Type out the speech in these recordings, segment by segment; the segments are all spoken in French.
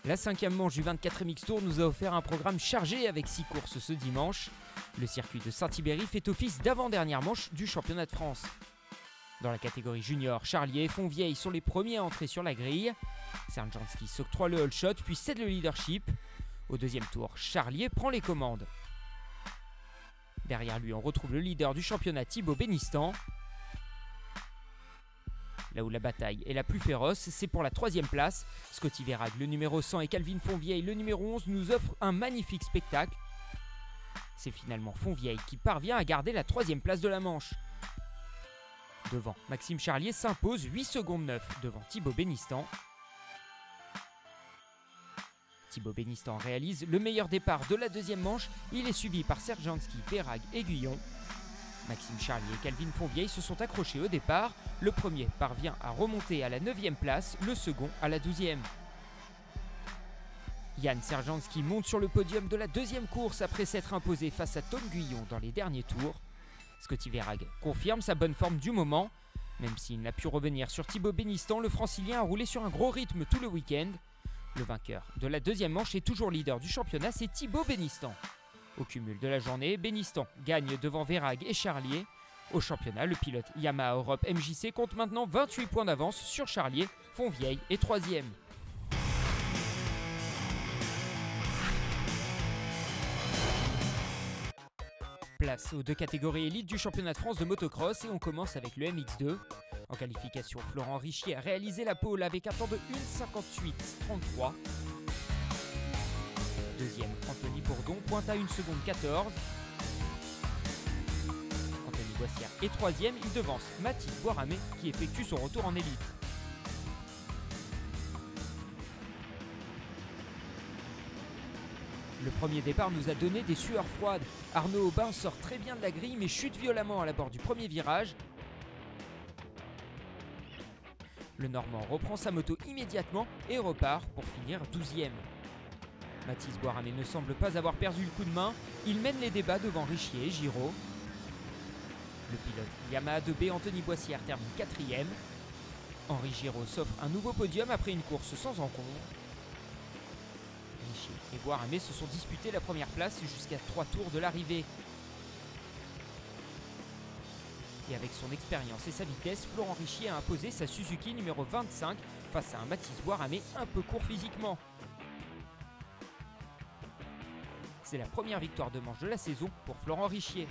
La 5e manche du 24e X-Tour nous a offert un programme chargé avec 6 courses ce dimanche. Le circuit de Saint-Thibéry fait office d'avant-dernière manche du championnat de France. Dans la catégorie junior, Charlier et Fontvieille sont les premiers à entrer sur la grille. Sergeantski s'octroie le all shot puis cède le leadership. Au deuxième tour, Charlier prend les commandes. Derrière lui, on retrouve le leader du championnat Thibaut Bénistan. Là où la bataille est la plus féroce, c'est pour la 3e place. Scotty Verhaeghe, le numéro 100, et Calvin Fontvieille, le numéro 11, nous offrent un magnifique spectacle. C'est finalement Fontvieille qui parvient à garder la 3e place de la manche. Devant, Maxime Charlier s'impose 8 secondes 9 devant Thibaut Bénistan. Thibaut Bénistan réalise le meilleur départ de la 2e manche. Il est suivi par Sergeantski, Verhaeghe et Guyon. Maxime Charlier et Calvin Fontvieille se sont accrochés au départ. Le premier parvient à remonter à la 9e place, le second à la 12e. Yann Sergeantski monte sur le podium de la 2e course après s'être imposé face à Tom Guyon dans les derniers tours. Scotty Verhaeghe confirme sa bonne forme du moment. Même s'il n'a pu revenir sur Thibaut Bénistan, le francilien a roulé sur un gros rythme tout le week-end. Le vainqueur de la 2e manche et toujours leader du championnat, c'est Thibaut Bénistan. Au cumul de la journée, Bénistan gagne devant Verhaeghe et Charlier. Au championnat, le pilote Yamaha Europe MJC compte maintenant 28 points d'avance sur Charlier. Fontvieille est 3e. Place aux 2 catégories élites du championnat de France de motocross et on commence avec le MX2. En qualification, Florent Richier a réalisé la pole avec un temps de 1:58:33. Deuxième, Anthony Bourdon pointe à 1 seconde 14. Anthony Boissière est 3e, il devance Mathis Boiramé qui effectue son retour en élite. Le premier départ nous a donné des sueurs froides. Arnaud Aubin sort très bien de la grille mais chute violemment à l'abord du premier virage. Le Normand reprend sa moto immédiatement et repart pour finir 12e. Mathis Boiramé ne semble pas avoir perdu le coup de main. Il mène les débats devant Richier et Giraud. Le pilote Yamaha 2B Anthony Boissière termine 4e. Henri Giraud s'offre un nouveau podium après une course sans encombre. Richier et Boiramé se sont disputés la première place jusqu'à 3 tours de l'arrivée. Et avec son expérience et sa vitesse, Florent Richier a imposé sa Suzuki numéro 25 face à un Mathis Boiramé un peu court physiquement. C'est la première victoire de manche de la saison pour Florent Richier.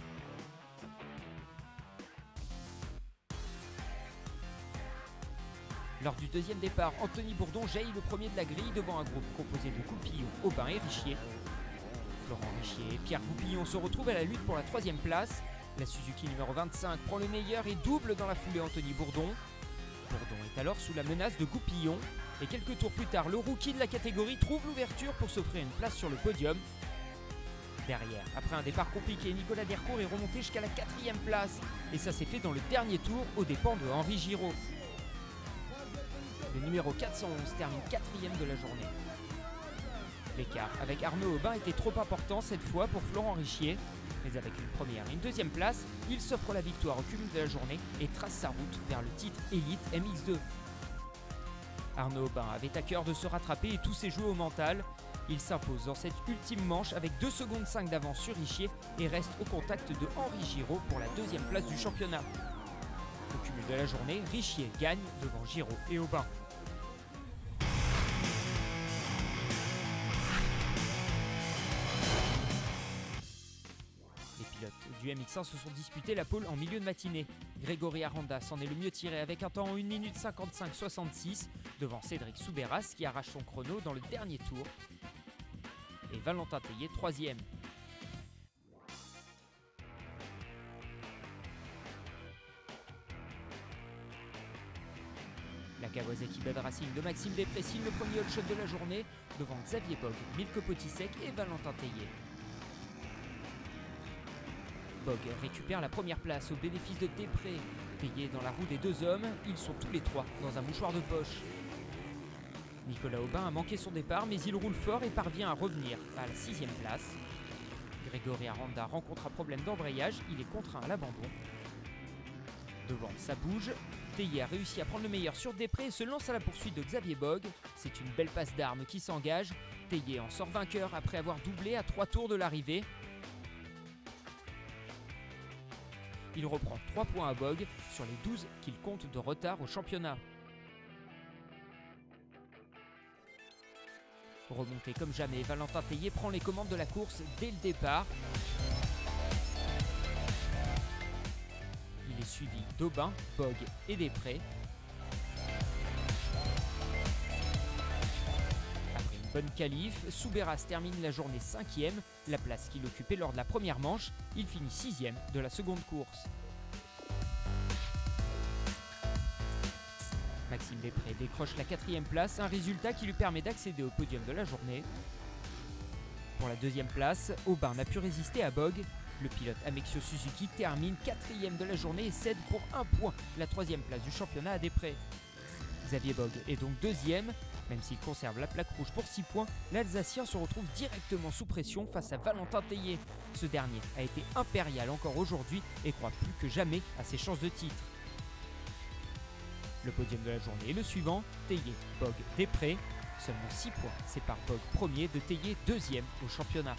Lors du deuxième départ, Anthony Bourdon jaillit le premier de la grille devant un groupe composé de Goupillon, Aubin et Richier. Florent Richier et Pierre Goupillon se retrouvent à la lutte pour la 3e place. La Suzuki numéro 25 prend le meilleur et double dans la foulée Anthony Bourdon. Bourdon est alors sous la menace de Goupillon. Et quelques tours plus tard, le rookie de la catégorie trouve l'ouverture pour s'offrir une place sur le podium. Derrière, après un départ compliqué, Nicolas Dercourt est remonté jusqu'à la 4e place. Et ça s'est fait dans le dernier tour aux dépens de Henri Giraud. Le numéro 411 termine 4e de la journée. L'écart avec Arnaud Aubin était trop important cette fois pour Florent Richier. Mais avec une première et une 2e place, il s'offre la victoire au cumul de la journée et trace sa route vers le titre Elite MX2. Arnaud Aubin avait à cœur de se rattraper et tout s'est joué au mental. Il s'impose dans cette ultime manche avec 2 secondes 5 d'avance sur Richier et reste au contact de Henri Giraud pour la 2e place du championnat. Au cumul de la journée, Richier gagne devant Giraud et Aubin. Les pilotes du MX1 se sont disputés la pole en milieu de matinée. Grégory Aranda s'en est le mieux tiré avec un temps en 1:55:66 devant Cédric Soubeyras qui arrache son chrono dans le dernier tour. Et Valentin Tellier 3e. La Kawasaki Bad Racing de Maxime Després signe le premier all shot de la journée devant Xavier Bogue, Milko Potisek et Valentin Tellier. Bogue récupère la première place au bénéfice de Després. Payé dans la roue des 2 hommes, ils sont tous les 3 dans un mouchoir de poche. Nicolas Aubin a manqué son départ mais il roule fort et parvient à revenir à la 6e place. Grégory Aranda rencontre un problème d'embrayage, il est contraint à l'abandon. Devant, ça bouge. Théier a réussi à prendre le meilleur sur Després et se lance à la poursuite de Xavier Bogue. C'est une belle passe d'armes qui s'engage. Théier en sort vainqueur après avoir doublé à 3 tours de l'arrivée. Il reprend 3 points à Bogue sur les 12 qu'il compte de retard au championnat. Remonté comme jamais, Valentin Théier prend les commandes de la course dès le départ. Il est suivi d'Aubin, Bogue et Després. Après une bonne qualif, Soubeyras termine la journée 5e, la place qu'il occupait lors de la première manche. Il finit 6e de la seconde course. Maxime Després décroche la 4e place, un résultat qui lui permet d'accéder au podium de la journée. Pour la 2e place, Aubin n'a pu résister à Bogue. Le pilote Amexio Suzuki termine 4e de la journée et cède pour 1 point la 3e place du championnat à Després. Xavier Bogue est donc 2e. Même s'il conserve la plaque rouge pour 6 points, l'Alsacien se retrouve directement sous pression face à Valentin Théier. Ce dernier a été impérial encore aujourd'hui et croit plus que jamais à ses chances de titre. Le podium de la journée est le suivant, Théier, Bogue, Després. Seulement 6 points séparent Bogue premier de Théier 2e au championnat.